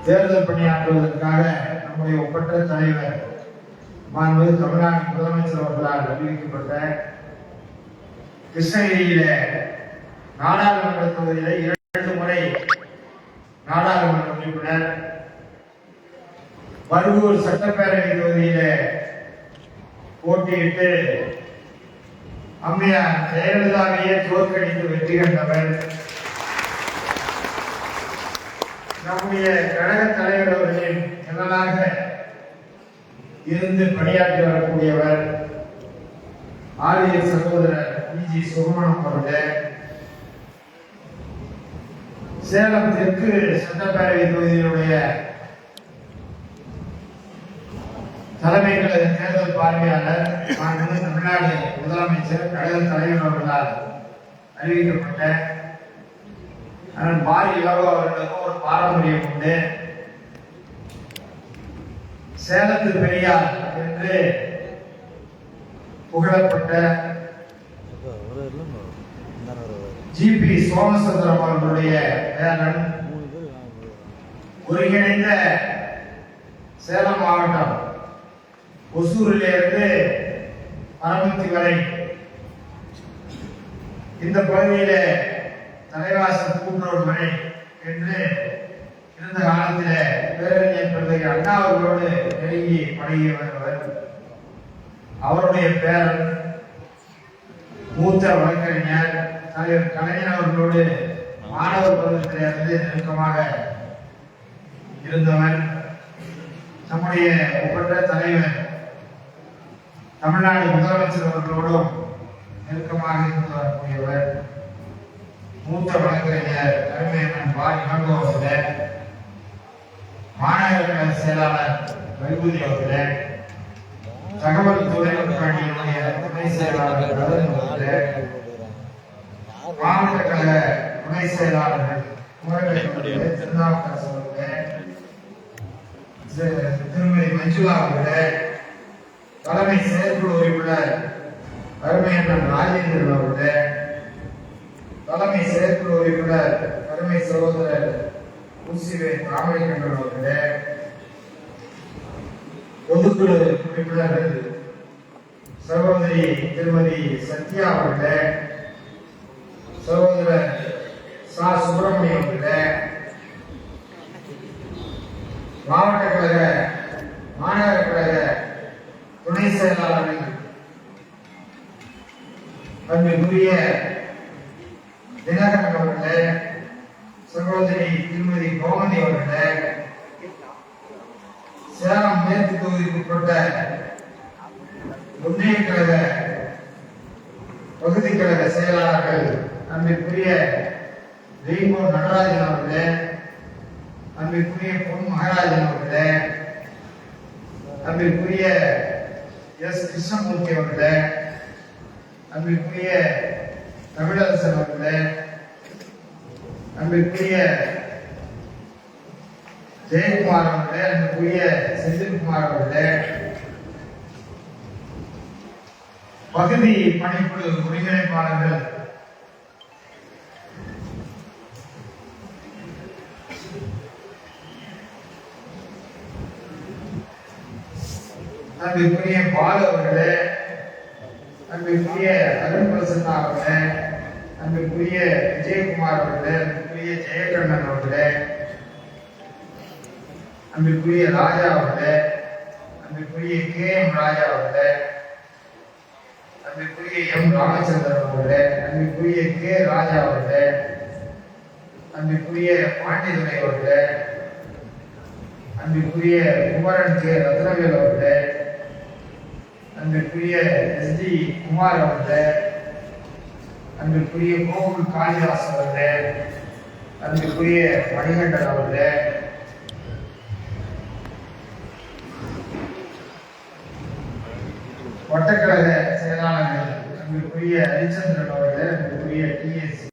தேர்தல் பணியாற்றுவதற்காக நம்முடைய ஒப்பற்ற தலைவர் மாண்புமிகு தமிழ்நாடு முதலமைச்சர் அவர்களால் அறிவிக்கப்பட்ட கிருஷ்ணகிரியில நாடாளுமன்ற தொகுதியில 2 முறை நாடாளுமன்ற உறுப்பினர், பர்கூர் சட்டப்பேரவை தொகுதியில போட்டியிட்டு அம்மையார் ஜெயலலிதாவையே தோற்கடித்து வெற்றி கண்டவர், நம்முடைய கழக தலைவர் அவர்களின் நிழலாக இருந்து பணியாற்றி வரக்கூடியவர் ஆரிய சகோதரர் வி.ஜி. சுகுமாரன் அவர்கள் சேலம் தெற்கு சட்டப்பேரவை தொகுதியினுடைய தலைமை கழக தேர்தல் பார்வையாளர் தமிழ்நாடு முதலமைச்சர் கழக தலைவர் அவர்களால் அறிவிக்கப்பட்ட பாரி இளவோ அவர்களுக்கும் ஒரு பாரம்பரியம் உண்டு. சேலத்து பெரியார் என்று புகழப்பட்ட ஜி.பி. சோமசுந்தரம் அவர்களுடைய பேரன், ஒருங்கிணைந்த சேலம் மாவட்டம் ஒசூரிலிருந்து பரமத்தி வரை இந்த பகுதியில தலைவாசல் கூட்டுறவு மனை என்று இருந்த காலத்தில் பேரறிஞர் பிள்ளை அண்ணா அவர்களோடு நெருங்கி பழகி வருவர். அவருடைய பேரன் மூத்த வழக்கறிஞர் தலைவர் கலைஞர் அவர்களோடு மாணவர் பருவத்திலிருந்து நெருக்கமாக இருந்தவர். நம்முடைய ஒப்பற்ற தலைவர் தமிழ்நாடு முதலமைச்சர் அவர்களோடும் நெருக்கமாக இருந்து வரக்கூடியவர். மூத்த வழக்கறிஞர் கருமையண்ணன் பாரி இளங்கோ அவர்கள், மாநகர கழக செயலாளர் வைபூதி அவர்கள், தகவல் தொழில்நுட்ப அணியினுடைய துணை செயலாளர் கதன் அவர்கள், மாவட்ட கழக துணை செயலாளர்கள் திருநாவுக்கரசு அவர்கள், திருமதி மஞ்சுளா அவர்கள், தலைமை செயற்குழு உறுப்பினர் கருமையண்ணன் ராஜேந்திரன் அவர்கள், தலைமை செயற்குழு உறுப்பினர் கருமை சகோதரர் ஊசிவே ராமலிங்கன் அவர்கள், பொதுக்குழு உறுப்பினர்கள் சகோதரி திருமதி சத்யா அவர்கள், சகோதரர் சா சுப்பிரமணியம் அவர்கள், மாவட்ட கழக மாநகர கழக துணை செயலாளர்கள் அன்புக்குரிய தினகரன் அவர்கள், சகோதரி திருமதி கோமதி அவர்கள், சேலம் மேற்கு தொகுதிக்குட்பட்ட ஒன்றிய கழக பகுதி கழக செயலாளர்கள் அன்பிற்குரிய ரெயின்போ நடராஜன் அவர்கள், அன்பிற்குரிய பொன் மகாராஜன் அவர்கள், அன்பிற்குரிய எஸ் கிருஷ்ணமூர்த்தி அவர்கள், அன்பிற்குரிய தமிழரசன் அவர்கள், அன்பிற்குரிய ஜெயக்குமார் அவர்கள், அன்பிற்குரிய செந்தில்குமார் அவர்கள், பகுதி பணிக்குழு ஒருங்கிணைப்பாளர்கள் அன்பிற்குரிய பாலு அவர்களே, அன்பிற்குரிய அருண் பிரசன்னா அவர்களே, அன்பிற்குரிய விஜயகுமார் அவர்களே, அன்பிற்குரிய ஜெயகண்ணன் அவர்களே, அன்பிற்குரிய ராஜா அவர்களே, அன்பிற்குரிய கே.எம். ராஜா அவர்களே, அன்பிற்குரிய எம். ராமச்சந்திரன் அவர்களே, அன்பிற்குரிய கே. ராஜா அவர்களே, அன்பிற்குரிய பாண்டிதுரை அவர்களே, அன்பிற்குரிய குமரன் கே. ரத்னவேல் அவர்களே, அன்பிற்குரிய எஸ்.டி. குமார் அவர்களே, அன்பிற்குரிய கோகுல் காளிதாஸ் அவர்களே, அன்பிற்குரிய மணிகண்டன் அவர்களே, வட்டக்கழக செயலாளர்கள் அன்பிற்குரிய ஹரிச்சந்திரன் அவர்களே, அன்பிற்குரிய டி.எஸ்.